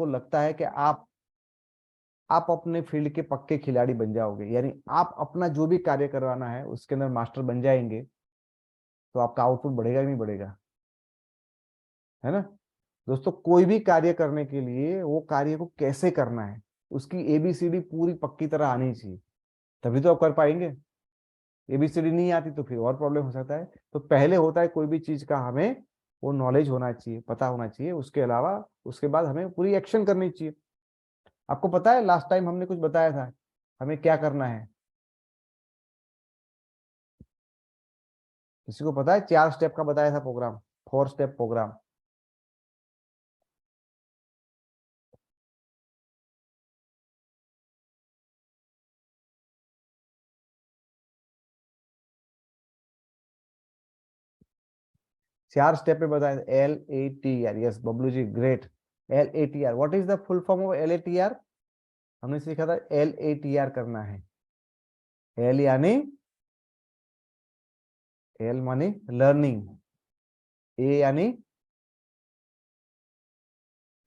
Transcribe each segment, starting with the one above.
आपको लगता है कि आप अपने फील्ड के पक्के खिलाड़ी बन जाओगे, यानी आप अपना जो भी कार्य करवाना है उसके अंदर मास्टर बन जाएंगे, तो आपका आउटपुट बढ़ेगा ही नहीं बढ़ेगा, है ना। दोस्तों कोई भी कार्य करने के लिए वो कार्य को कैसे करना है उसकी एबीसीडी पूरी पक्की तरह आनी चाहिए, तभी तो आप कर पाएंगे। एबीसीडी नहीं आती तो फिर और प्रॉब्लम हो सकता है। तो पहले होता है कोई भी चीज का हमें वो नॉलेज होना चाहिए, पता होना चाहिए, उसके अलावा उसके बाद हमें पूरी एक्शन करनी चाहिए। आपको पता है लास्ट टाइम हमने कुछ बताया था हमें क्या करना है, किसी को पता है? 4 स्टेप का बताया था प्रोग्राम, 4 स्टेप प्रोग्राम। 4 स्टेप में बताया, LATR। Yes Bablu ji, great. LATR, what is the full form of LATR? हमने सीखा था LATR करना है। एल यानी एल मानी लर्निंग, ए यानी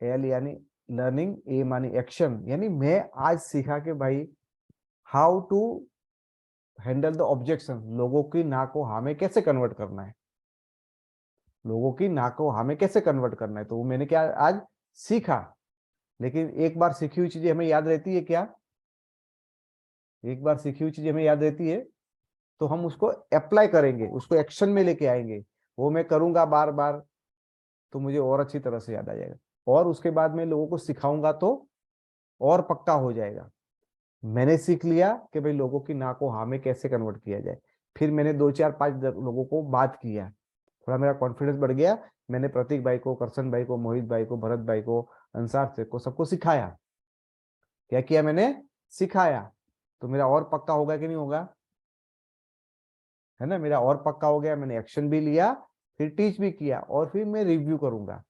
एल यानी लर्निंग, ए मानी एक्शन। यानी मैं आज सीखा कि भाई how to handle the objection, लोगों की ना को हा में कैसे कन्वर्ट करना है, लोगों की ना को हा में कैसे कन्वर्ट करना है। तो वो मैंने क्या आज सीखा। लेकिन एक बार सीखी हुई चीजें हमें याद रहती है क्या? एक बार सीखी हुई चीजें हमें याद रहती है तो हम उसको अप्लाई करेंगे, उसको एक्शन में लेके आएंगे, वो मैं करूंगा बार बार, तो मुझे और अच्छी तरह से याद आ जाएगा, और उसके बाद मैं लोगों को सिखाऊंगा तो और पक्का हो जाएगा। मैंने सीख लिया कि भाई लोगों की ना को हाँ में कैसे कन्वर्ट किया जाए, फिर मैंने 2 4 5 लोगों को बात किया, थोड़ा मेरा कॉन्फिडेंस बढ़ गया। मैंने प्रतीक भाई को, करसन भाई को, मोहित भाई को, भरत भाई को, अंसार से को, सबको सिखाया। क्या किया मैंने? सिखाया। तो मेरा और पक्का होगा कि नहीं होगा? है ना, मेरा और पक्का हो गया। मैंने एक्शन भी लिया, फिर टीच भी किया, और फिर मैं रिव्यू करूंगा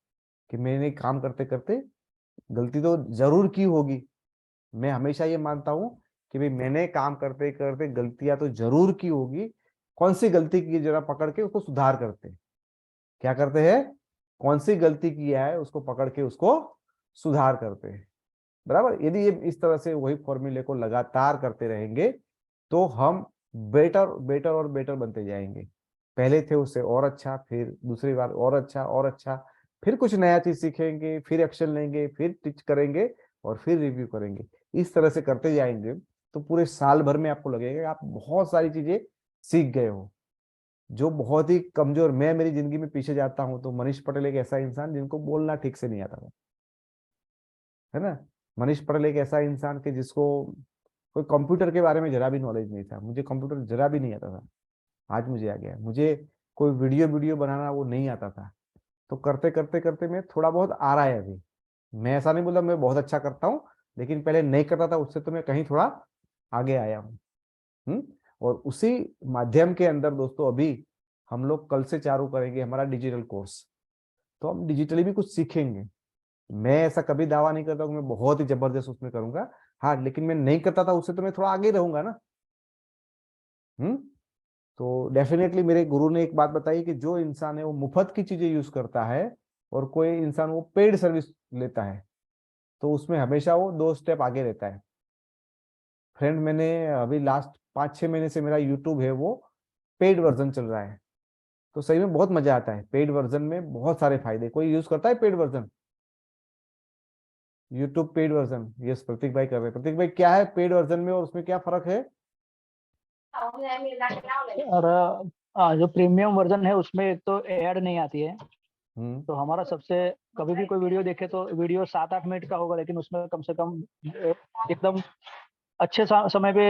कि मैंने काम करते करते गलती तो जरूर की होगी। मैं हमेशा ये मानता हूं कि भाई मैंने काम करते करते गलतियां तो जरूर की होगी, कौन सी गलती की जरा पकड़ के उसको सुधार करते हैं। क्या करते हैं? कौन सी गलती किया है उसको पकड़ के उसको सुधार करते हैं। बराबर, यदि ये इस तरह से वही फॉर्मूले को लगातार करते रहेंगे तो हम बेटर बेटर और बेटर बनते जाएंगे। पहले थे उससे और अच्छा, फिर दूसरी बार और अच्छा और अच्छा, फिर कुछ नया चीज सीखेंगे, फिर एक्शन लेंगे, फिर टीच करेंगे, और फिर रिव्यू करेंगे। इस तरह से करते जाएंगे तो पूरे साल भर में आपको लगेगा कि आप बहुत सारी चीजें सीख गए हो। जो बहुत ही कमजोर, मैं मेरी जिंदगी में पीछे जाता हूँ तो मनीष पटेल एक ऐसा इंसान जिनको बोलना ठीक से नहीं आता था, है ना। मनीष पटेल एक ऐसा इंसान के जिसको कोई कंप्यूटर के बारे में जरा भी नॉलेज नहीं था, मुझे कंप्यूटर जरा भी नहीं आता था, आज मुझे आ गया। मुझे कोई वीडियो वीडियो बनाना वो नहीं आता था, तो करते करते करते मैं थोड़ा बहुत आ रहा है अभी। मैं ऐसा नहीं बोला मैं बहुत अच्छा करता हूँ, लेकिन पहले नहीं करता था, उससे तो मैं कहीं थोड़ा आगे आया हूँ। और उसी माध्यम के अंदर दोस्तों अभी हम लोग कल से चालू करेंगे हमारा डिजिटल कोर्स, तो हम डिजिटली भी कुछ सीखेंगे। मैं ऐसा कभी दावा नहीं करता कि मैं बहुत ही जबरदस्त उसमें करूंगा, हाँ, लेकिन मैं नहीं करता था उससे तो मैं थोड़ा आगे रहूंगा ना। हम्म तो डेफिनेटली मेरे गुरु ने एक बात बताई कि जो इंसान है वो मुफ्त की चीजें यूज करता है, और कोई इंसान वो पेड सर्विस लेता है, तो उसमें हमेशा वो 2 स्टेप आगे रहता है। फ्रेंड, मैंने अभी लास्ट 5 6 महीने से मेरा यूट्यूब है वो पेड वर्जन चल रहा है, तो सही में बहुत मजा आता है। पेड वर्जन में बहुत सारे फायदे, कोई यूज करता है paid version, YouTube paid version? Yes, Prateek भाई कर रहे हैं। प्रतीक भाई, क्या है पेड वर्जन में और उसमें क्या फर्क है? और जो प्रीमियम वर्जन है उसमें एक तो ऐड नहीं आती है। हम्म तो हमारा सबसे, कभी भी कोई वीडियो देखे तो वीडियो 7 8 मिनट का होगा, लेकिन उसमें कम से कम एकदम अच्छे समय पे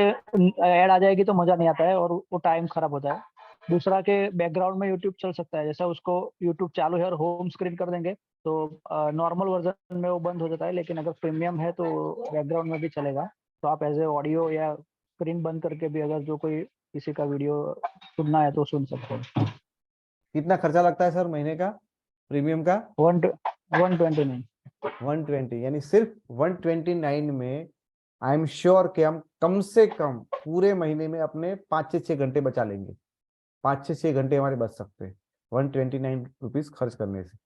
ऐड आ जाएगी तो मजा नहीं आता है और वो टाइम खराब होता है। दूसरा के बैकग्राउंड में यूट्यूब चल सकता है, जैसा उसको यूट्यूब चालू है और होम स्क्रीन कर देंगे तो नॉर्मल वर्जन में वो बंद हो जाता है, लेकिन अगर प्रीमियम है तो बैकग्राउंड में भी चलेगा। तो आप एज ए ऑडियो या स्क्रीन बंद करके भी अगर जो कोई किसी का वीडियो सुनना है तो सुन सकते हैं। कितना खर्चा लगता है सर महीने का प्रीमियम का? 129। 120, यानी सिर्फ 129 में आई एम श्योर कि हम कम से कम पूरे महीने में अपने 5 से 6 घंटे बचा लेंगे। 5 से 6 घंटे हमारे बच सकते हैं 129 रुपीज खर्च करने से।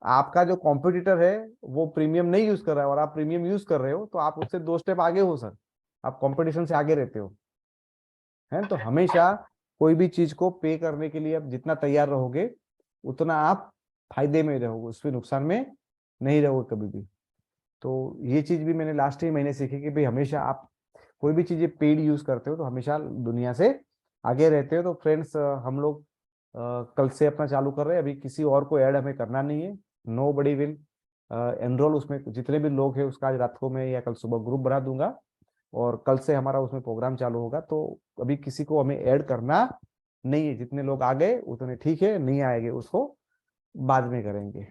आपका जो कॉम्पिटिटर है वो प्रीमियम नहीं यूज कर रहा है और आप प्रीमियम यूज कर रहे हो, तो आप उससे 2 स्टेप आगे हो सर, आप कंपटीशन से आगे रहते हो, है। तो हमेशा कोई भी चीज को पे करने के लिए आप जितना तैयार रहोगे उतना आप फायदे में रहोगे, उसमें नुकसान में नहीं रहोगे कभी भी। तो ये चीज भी मैंने लास्ट ही महीने सीखी कि भाई हमेशा आप कोई भी चीजें पेड यूज करते हो तो हमेशा दुनिया से आगे रहते हो। तो फ्रेंड्स, हम लोग कल से अपना चालू कर रहे हैं, अभी किसी और को ऐड हमें करना नहीं है। नो बडी विल एनरोल, उसमें जितने भी लोग हैं उसका आज रात को मैं या कल सुबह ग्रुप बना दूंगा और कल से हमारा उसमें प्रोग्राम चालू होगा। तो अभी किसी को हमें ऐड करना नहीं है, जितने लोग आ गए उतने ठीक है, नहीं आएंगे उसको बाद में करेंगे।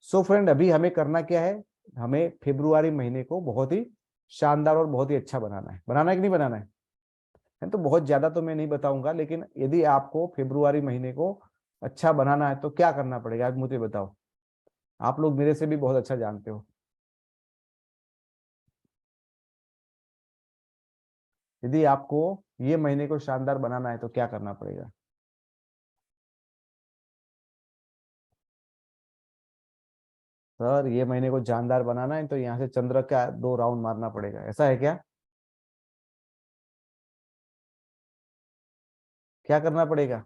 सो फ्रेंड, अभी हमें करना क्या है, हमें फेब्रुआरी महीने को बहुत ही शानदार और बहुत ही अच्छा बनाना है कि नहीं बनाना है। तो बहुत ज्यादा तो मैं नहीं बताऊंगा, लेकिन यदि आपको फेब्रुआरी महीने को अच्छा बनाना है तो क्या करना पड़ेगा आज मुझे बताओ। आप लोग मेरे से भी बहुत अच्छा जानते हो। यदि आपको ये महीने को शानदार बनाना है तो क्या करना पड़ेगा। सर, ये महीने को जानदार बनाना है तो यहाँ से चंद्र का 2 राउंड मारना पड़ेगा, ऐसा है क्या? क्या करना पड़ेगा?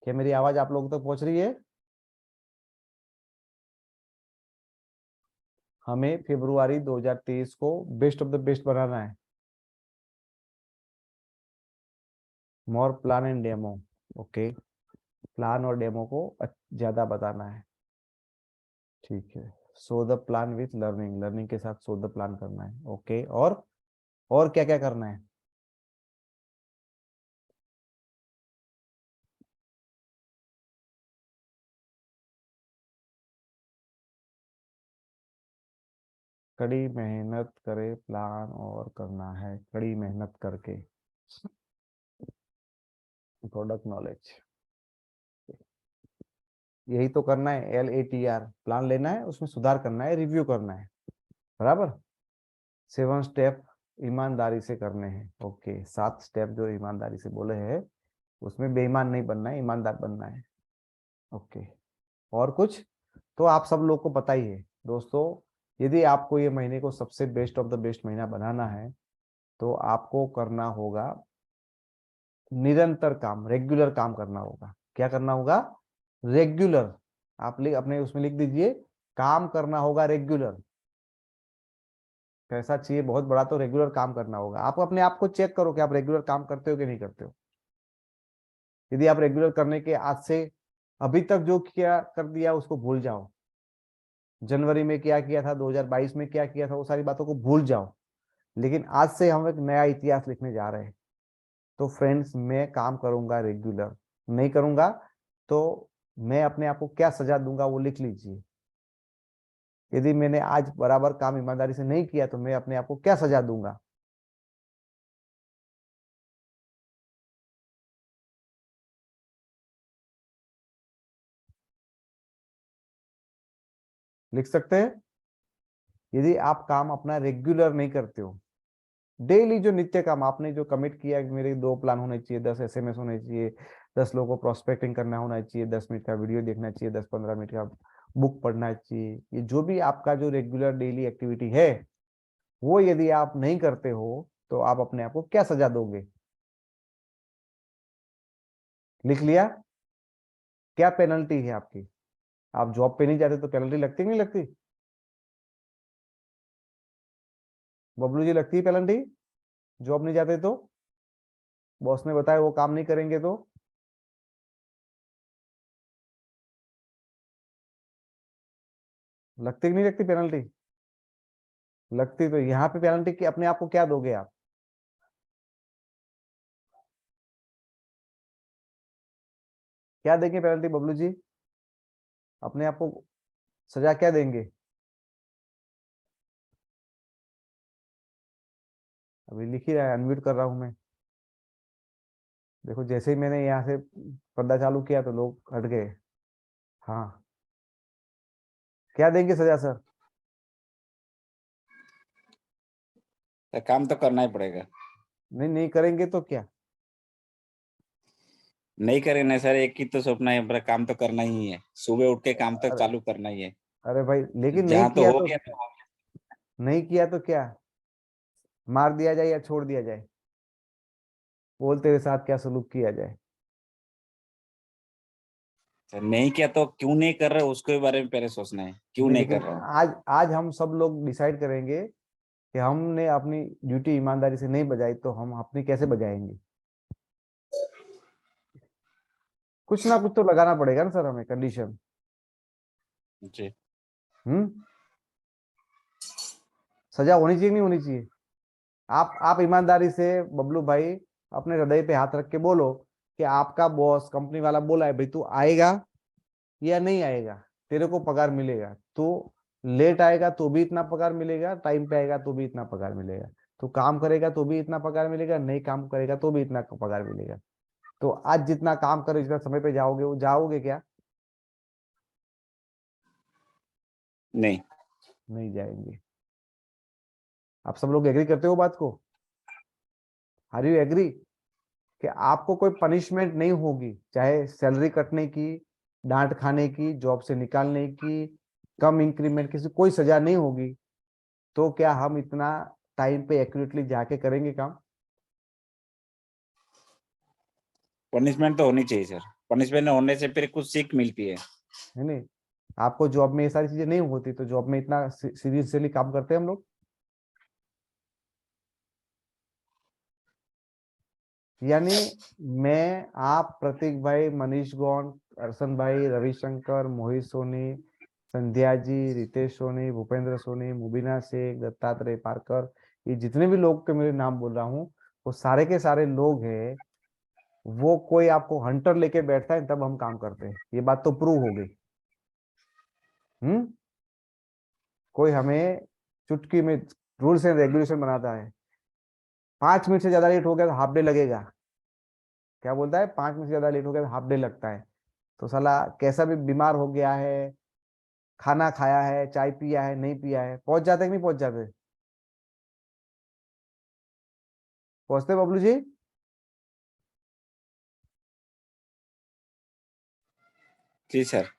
क्या मेरी आवाज आप लोगों तक पहुंच रही है? हमें फरवरी 2023 को बेस्ट ऑफ द बेस्ट बनाना है। More plan and demo. Okay, plan और डेमो को ज्यादा बताना है, ठीक है। So the plan with learning, learning के साथ सो द प्लान करना है, ओके। और क्या क्या करना है? कड़ी मेहनत करे प्लान और करना है, कड़ी मेहनत करके प्रोडक्ट नॉलेज, यही तो करना है। LATR, प्लान लेना है, उसमें सुधार करना है, रिव्यू करना है, बराबर। 7 स्टेप ईमानदारी से करने हैं, ओके। 7 स्टेप जो ईमानदारी से बोले हैं, उसमें बेईमान नहीं बनना है, ईमानदार बनना है, ओके। और कुछ? तो आप सब लोग को पता ही है दोस्तों, यदि आपको ये महीने को सबसे बेस्ट ऑफ द बेस्ट महीना बनाना है तो आपको करना होगा निरंतर काम, रेगुलर काम करना होगा। क्या करना होगा? रेगुलर। आप अपने उसमें लिख दीजिए, काम करना होगा रेगुलर। पैसा चाहिए बहुत बड़ा तो रेगुलर काम करना होगा। आप अपने आप को चेक करो कि आप रेगुलर काम करते हो कि नहीं करते हो। यदि आप रेगुलर करने के आज से अभी तक जो किया कर दिया उसको भूल जाओ। जनवरी में क्या किया था, 2022 में क्या किया था, वो सारी बातों को भूल जाओ। लेकिन आज से हम एक नया इतिहास लिखने जा रहे हैं। तो फ्रेंड्स, मैं काम करूंगा रेगुलर, नहीं करूंगा तो मैं अपने आप को क्या सजा दूंगा वो लिख लीजिए। यदि मैंने आज बराबर काम ईमानदारी से नहीं किया तो मैं अपने आप को क्या सजा दूंगा। लिख सकते हैं। यदि आप काम अपना रेगुलर नहीं करते हो, डेली जो नित्य काम आपने जो कमिट किया कि मेरे 2 प्लान होने चाहिए, 10 SMS होने चाहिए, 10 लोगों को प्रोस्पेक्टिंग करना होना चाहिए, 10 मिनट का वीडियो देखना चाहिए, 10-15 मिनट का बुक पढ़ना चाहिए, ये जो भी आपका जो रेगुलर डेली एक्टिविटी है, वो यदि आप नहीं करते हो तो आप अपने आप को क्या सजा दोगे। लिख लिया? क्या पेनल्टी है आपकी? आप जॉब पे नहीं जाते तो पेनल्टी लगती कि नहीं लगती? बबलू जी, लगती है पेनल्टी जॉब नहीं जाते तो? बॉस ने बताया वो काम नहीं करेंगे तो? लगती कि नहीं लगती पेनल्टी? लगती तो यहाँ पे पेनल्टी की अपने आप को क्या दोगे आप? क्या देंगे पेनल्टी बबलू जी? अपने आप को सजा क्या देंगे? अभी लिख ही रहा है, अनम्यूट कर रहा हूं मैं। देखो, जैसे ही मैंने यहाँ से पर्दा चालू किया तो लोग हट गए। हाँ, क्या देंगे सजा सर? तो काम तो करना ही पड़ेगा। नहीं नहीं करेंगे तो क्या? नहीं करें ना सर, एक ही तो सपना है, अपना काम तो करना ही है, सुबह उठ के काम तो अरे चालू करना ही है। अरे भाई, लेकिन नहीं जहाँ तो किया हो तो गया तो नहीं किया तो क्या, मार दिया जाए या छोड़ दिया जाए, बोल तेरे साथ क्या सलूक किया जाए। सर नहीं किया तो क्यों नहीं कर रहे उसके बारे में पहले सोचना है, क्यों नहीं, नहीं लेकिन कर रहे हो। आज आज हम सब लोग डिसाइड करेंगे कि हमने अपनी ड्यूटी ईमानदारी से नहीं बजाई तो हम अपनी कैसे बजाएंगे। कुछ ना कुछ तो लगाना पड़ेगा ना सर, हमें कंडीशन। जी हम्म सजा होनी चाहिए नहीं होनी चाहिए। आप ईमानदारी से बबलू भाई अपने हृदय पे हाथ रख के बोलो कि आपका बॉस कंपनी वाला बोला है भाई तू आएगा या नहीं आएगा, तेरे को पगार मिलेगा। तो लेट आएगा तो भी इतना पगार मिलेगा, टाइम पे आएगा तो भी इतना पगार मिलेगा। तो काम करेगा तो भी इतना पगार मिलेगा, नहीं काम करेगा तो भी इतना पगार मिलेगा। तो आज जितना काम करे, जितना समय पे जाओगे, वो जाओगे क्या? नहीं। नहीं जाएंगे। आप सब लोग एग्री करते हो बात को? आर यू एग्री कि आपको कोई पनिशमेंट नहीं होगी, चाहे सैलरी कटने की, डांट खाने की, जॉब से निकालने की, कम इंक्रीमेंट, किसी कोई सजा नहीं होगी। तो क्या हम इतना टाइम पे एक्यूरेटली जाके करेंगे काम? पनिशमेंट तो होनी चाहिए सर, पनिशमेंट होने से फिर कुछ सीख मिलती है। है नहीं? आपको जॉब में ये सारी चीजें नहीं होती तो जॉब में इतना सीरियसली काम करते हैं हम लोग? यानी मैं, आप, प्रतीक भाई, मनीष गौंड, अरसन भाई, रविशंकर, मोहित सोनी, संध्या जी, रितेश सोनी, भूपेंद्र सोनी, मुबीना शेख, दत्तात्रेय पारकर, ये जितने भी लोग के मेरे नाम बोल रहा हूँ, वो सारे के सारे लोग हैं। वो कोई आपको हंटर लेके बैठता है तब हम काम करते हैं, ये बात तो प्रूव हो गई। हम्म कोई हमें चुटकी में रूल्स एंड रेगुलेशन बनाता है, 5 मिनट से ज्यादा लेट हो गया तो हाफ डे लगेगा। क्या बोलता है? 5 मिनट से ज्यादा लेट हो गया तो हाफ डे लगता है। तो साला कैसा भी बीमार हो गया है, खाना खाया है, चाय पिया है, नहीं पिया है, पहुंच जाते कि नहीं पहुंच जाते? पहुंचते बबलू जी? जी सर।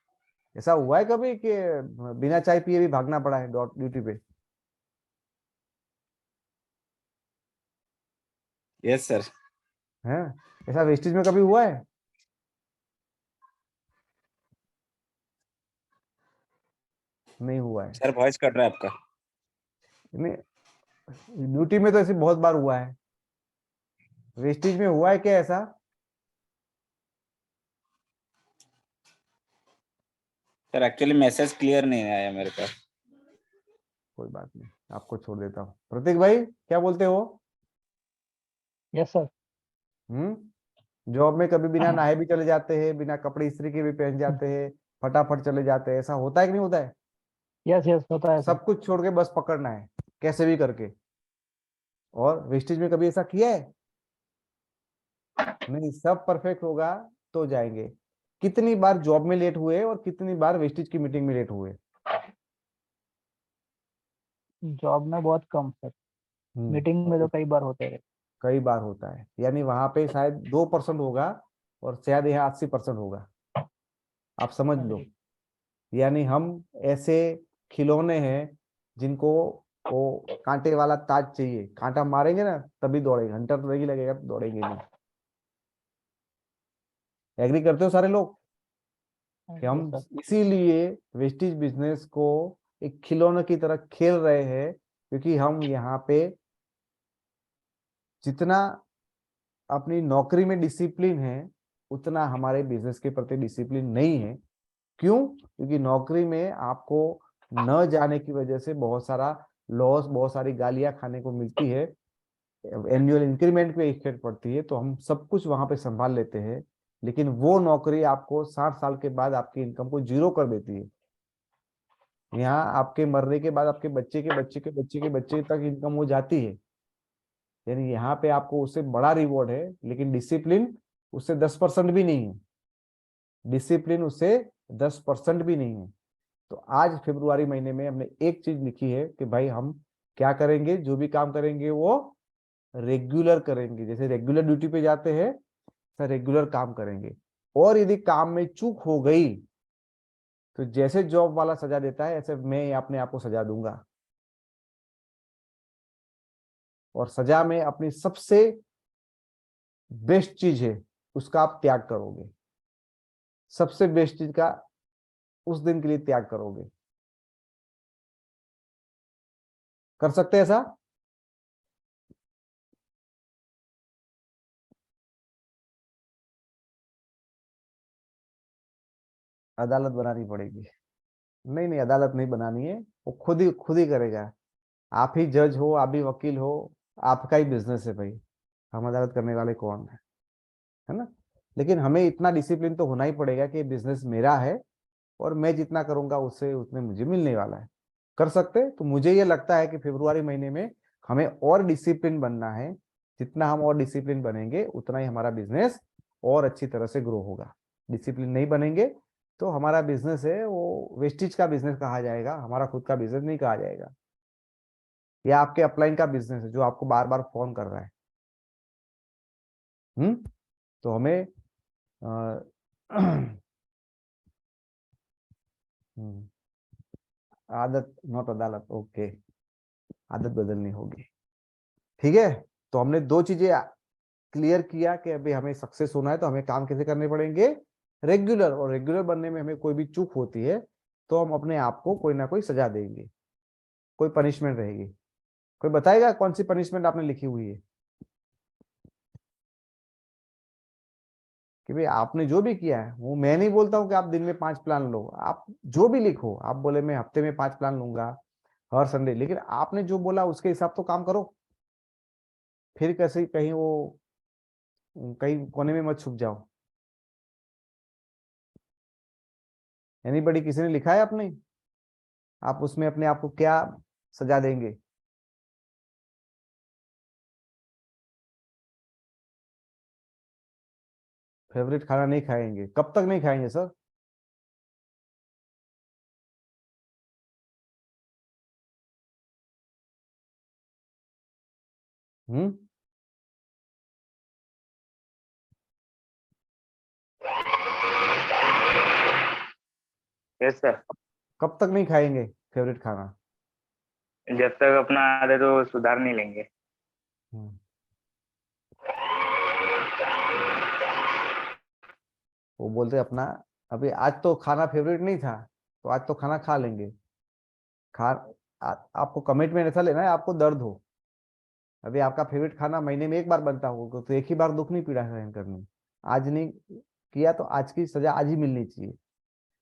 ऐसा हुआ है कभी कि बिना चाय पिए भी भागना पड़ा है ड्यूटी पे? Yes sir. है? ऐसा वेस्टेज में कभी हुआ है? नहीं हुआ है। सर वॉइस कट रहा है आपका। नहीं, ड्यूटी में तो ऐसे बहुत बार हुआ है। वेस्टेज में हुआ है क्या ऐसा? सर एक्चुअली मैसेज क्लियर नहीं आया मेरे पास। कोई बात नहीं, आपको छोड़ देता हूँ। प्रतीक भाई क्या बोलते हो? Yes sir. जॉब में कभी बिना नहाए भी चले जाते हैं, बिना कपड़े इस्त्री के भी पहन जाते हैं, फटाफट चले जाते हैं, ऐसा होता है कि नहीं होता है? यस यस होता है सर। सब कुछ छोड़ के बस पकड़ना है कैसे भी करके। और वेस्टेज में कभी ऐसा किया है? नहीं, सब परफेक्ट होगा तो जाएंगे। कितनी बार जॉब में लेट हुए और कितनी बार वेस्टेज की मीटिंग में लेट हुए? जॉब में बहुत कम सर, मीटिंग में और तो कई बार होते रहे। कई बार होता है, यानी वहां पे शायद 2% होगा और शायद यहाँ 80% होगा। आप समझ हाँ लो। जी। यानी हम ऐसे खिलौने हैं जिनको वो कांटे वाला ताज चाहिए, कांटा मारेंगे ना तभी दौड़ेंगे, घंटा तो नहीं लगेगा तो दौड़ेंगे नहीं। एग्री करते हो सारे लोग हाँ कि जी हम सर। इसीलिए वेस्टेज बिजनेस को एक खिलौने की तरह खेल रहे हैं? क्योंकि हम यहाँ पे जितना अपनी नौकरी में डिसिप्लिन है उतना हमारे बिजनेस के प्रति डिसिप्लिन नहीं है। क्यों? क्योंकि नौकरी में आपको न जाने की वजह से बहुत सारा लॉस, बहुत सारी गालियां खाने को मिलती है, एनुअल इंक्रीमेंट पे इफेक्ट पड़ती है, तो हम सब कुछ वहां पे संभाल लेते हैं। लेकिन वो नौकरी आपको 60 साल के बाद आपकी इनकम को जीरो कर देती है। यहाँ आपके मरने के बाद आपके बच्चे के बच्चे के बच्चे के बच्चे तक इनकम हो जाती है। यानी यहाँ पे आपको उससे बड़ा रिवॉर्ड है, लेकिन डिसिप्लिन उससे 10% भी नहीं है। डिसिप्लिन उससे 10% भी नहीं है। तो आज फरवरी महीने में हमने एक चीज लिखी है कि भाई हम क्या करेंगे, जो भी काम करेंगे वो रेगुलर करेंगे। जैसे रेगुलर ड्यूटी पे जाते हैं रेगुलर काम करेंगे। और यदि काम में चूक हो गई तो जैसे जॉब वाला सजा देता है ऐसे मैं अपने आप को सजा दूंगा, और सजा में अपनी सबसे बेस्ट चीज है उसका आप त्याग करोगे, सबसे बेस्ट चीज का उस दिन के लिए त्याग करोगे। कर सकते हैं ऐसा? अदालत बनानी पड़ेगी। नहीं नहीं, अदालत नहीं बनानी है, वो खुद ही करेगा। आप ही जज हो, आप भी वकील हो, आपका ही बिजनेस है भाई, हम अदालत करने वाले कौन है ना। लेकिन हमें इतना डिसिप्लिन तो होना ही पड़ेगा कि बिजनेस मेरा है और मैं जितना करूंगा उससे उतने मुझे मिलने वाला है। कर सकते हैं? तो मुझे ये लगता है कि फरवरी महीने में हमें और डिसिप्लिन बनना है। जितना हम और डिसिप्लिन बनेंगे उतना ही हमारा बिजनेस और अच्छी तरह से ग्रो होगा। डिसिप्लिन नहीं बनेंगे तो हमारा बिजनेस है वो वेस्टिज का बिजनेस कहा जाएगा, हमारा खुद का बिजनेस नहीं कहा जाएगा। या आपके अपलाइन का बिजनेस है जो आपको बार बार फोन कर रहा है। तो हमें हम्म, आदत नॉट अदालत, ओके, आदत बदलनी होगी। ठीक है, तो हमने दो चीजें क्लियर किया कि अभी हमें सक्सेस होना है तो हमें काम कैसे करने पड़ेंगे, रेगुलर। और रेगुलर बनने में हमें कोई भी चूक होती है तो हम अपने आप को कोई ना कोई सजा देंगे, कोई पनिशमेंट रहेगी। कोई बताएगा कौन सी पनिशमेंट आपने लिखी हुई है? कि भाई आपने जो भी किया है, वो मैं नहीं बोलता हूँ कि आप दिन में 5 प्लान लो, आप जो भी लिखो, आप बोले मैं हफ्ते में 5 प्लान लूंगा हर संडे, लेकिन आपने जो बोला उसके हिसाब तो काम करो। फिर कैसे कहीं वो कहीं कोने में मत छुप जाओ। एनीबडी, किसी ने लिखा है अपने? आप उसमें अपने आप को क्या सजा देंगे? फेवरेट खाना नहीं खाएंगे? कब तक नहीं खाएंगे सर? हम्म, यस सर। कब तक नहीं खाएंगे फेवरेट खाना? जब तक अपना आदत वो सुधार नहीं लेंगे। हम्म, वो बोलते अपना अभी आज तो खाना फेवरेट नहीं था तो आज तो खाना खा लेंगे। खा आपको कमिटमेंट ऐसा लेना है, आपको दर्द हो, अभी आपका फेवरेट खाना महीने में एक बार बनता होगा तो एक ही बार दुख नहीं पीड़ा सहन करनी। आज नहीं किया तो आज की सजा आज ही मिलनी चाहिए।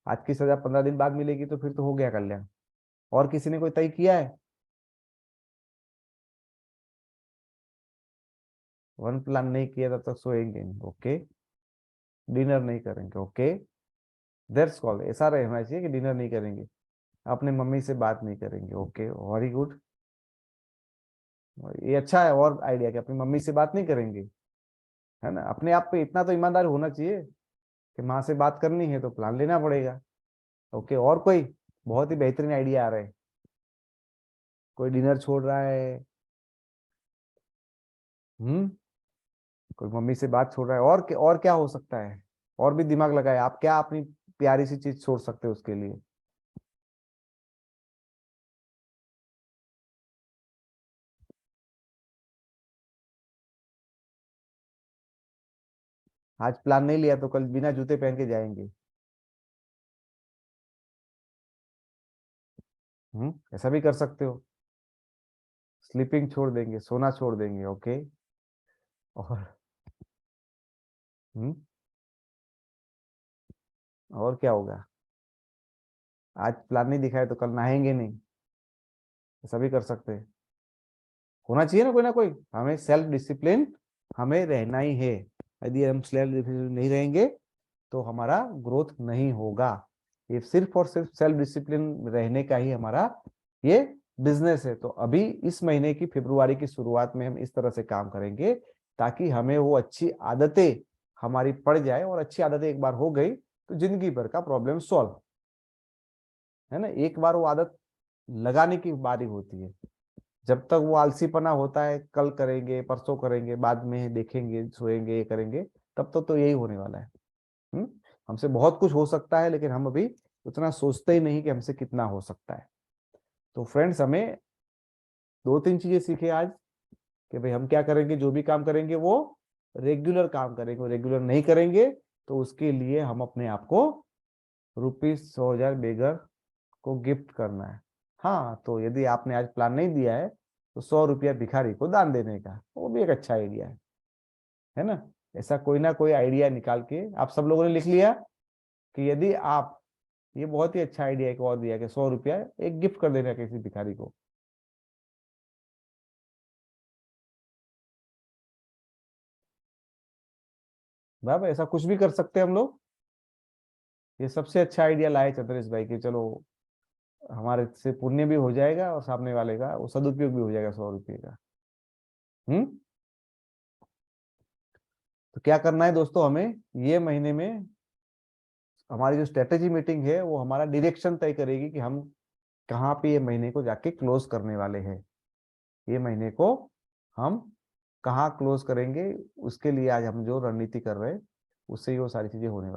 आज की सजा 15 दिन बाद मिलेगी तो फिर तो हो गया कल्याण। और किसी ने कोई तय किया है? वन प्लान नहीं किया तब तक सोएंगे नहीं, ओके। डिनर नहीं करेंगे, ओके, दैट्स कॉल। ऐसा रहना चाहिए कि डिनर नहीं करेंगे, अपने मम्मी से बात नहीं करेंगे, ओके, वेरी गुड। ये अच्छा है और आइडिया कि अपनी मम्मी से बात नहीं करेंगे, है ना। अपने आप पे इतना तो ईमानदार होना चाहिए कि माँ से बात करनी है तो प्लान लेना पड़ेगा, ओके। और कोई बहुत ही बेहतरीन आइडिया आ रहा है? कोई डिनर छोड़ रहा है? हम्म, कोई मम्मी से बात छोड़ रहा है? और क्या हो सकता है? और भी दिमाग लगाए, आप क्या अपनी प्यारी सी चीज छोड़ सकते हो उसके लिए? आज प्लान नहीं लिया तो कल बिना जूते पहन के जाएंगे। ऐसा भी कर सकते हो। स्लीपिंग छोड़ देंगे, सोना छोड़ देंगे, ओके। और हम्म, और क्या होगा? आज प्लान नहीं दिखाए तो कल नहाएंगे नहीं, ऐसा भी कर सकते हैं। होना चाहिए ना कोई, हमें सेल्फ डिसिप्लिन हमें रहना ही है। यदि हम सेल्फ डिसिप्लिन नहीं रहेंगे तो हमारा ग्रोथ नहीं होगा। ये सिर्फ और सिर्फ सेल्फ डिसिप्लिन रहने का ही हमारा ये बिजनेस है। तो अभी इस महीने की फरवरी की शुरुआत में हम इस तरह से काम करेंगे ताकि हमें वो अच्छी आदतें हमारी पड़ जाए, और अच्छी आदतें एक बार हो गई तो जिंदगी भर का प्रॉब्लम सॉल्व, है ना। एक बार वो आदत लगाने की बारी होती है। जब तक वो आलसीपना होता है, कल करेंगे, परसों करेंगे, बाद में देखेंगे, सोएंगे, ये करेंगे, तब तो यही होने वाला है। हमसे बहुत कुछ हो सकता है, लेकिन हम अभी उतना सोचते ही नहीं कि हमसे कितना हो सकता है। तो फ्रेंड्स, हमें 2-3 चीजें सीखे आज कि भाई हम क्या करेंगे, जो भी काम करेंगे वो रेगुलर काम करेंगे, रेगुलर नहीं करेंगे तो उसके लिए हम अपने आप को ₹100,000 बेगर को गिफ्ट करना है। हाँ, तो यदि आपने आज प्लान नहीं दिया है तो ₹100 भिखारी को दान देने का, वो भी एक अच्छा आइडिया है ना। ऐसा कोई ना कोई आइडिया निकाल के आप सब लोगों ने लिख लिया कि यदि आप, ये बहुत ही अच्छा आइडिया एक और दिया कि ₹100 एक गिफ्ट कर देना किसी भिखारी को। बाबा ऐसा कुछ भी कर सकते हैं हम लोग। ये सबसे अच्छा आइडिया लाए चंद्रेश भाई कि चलो हमारे से पुण्य भी हो जाएगा और सामने वाले का वो सदुपयोग भी हो जाएगा ₹100 का। तो क्या करना है दोस्तों, हमें ये महीने में हमारी जो स्ट्रेटेजी मीटिंग है वो हमारा डायरेक्शन तय करेगी कि हम कहाँ पे ये महीने को जाके क्लोज करने वाले हैं। ये महीने को हम कहाँ क्लोज करेंगे, उसके लिए आज हम जो रणनीति कर रहे हैं उससे ही वो सारी चीजें होने वाली।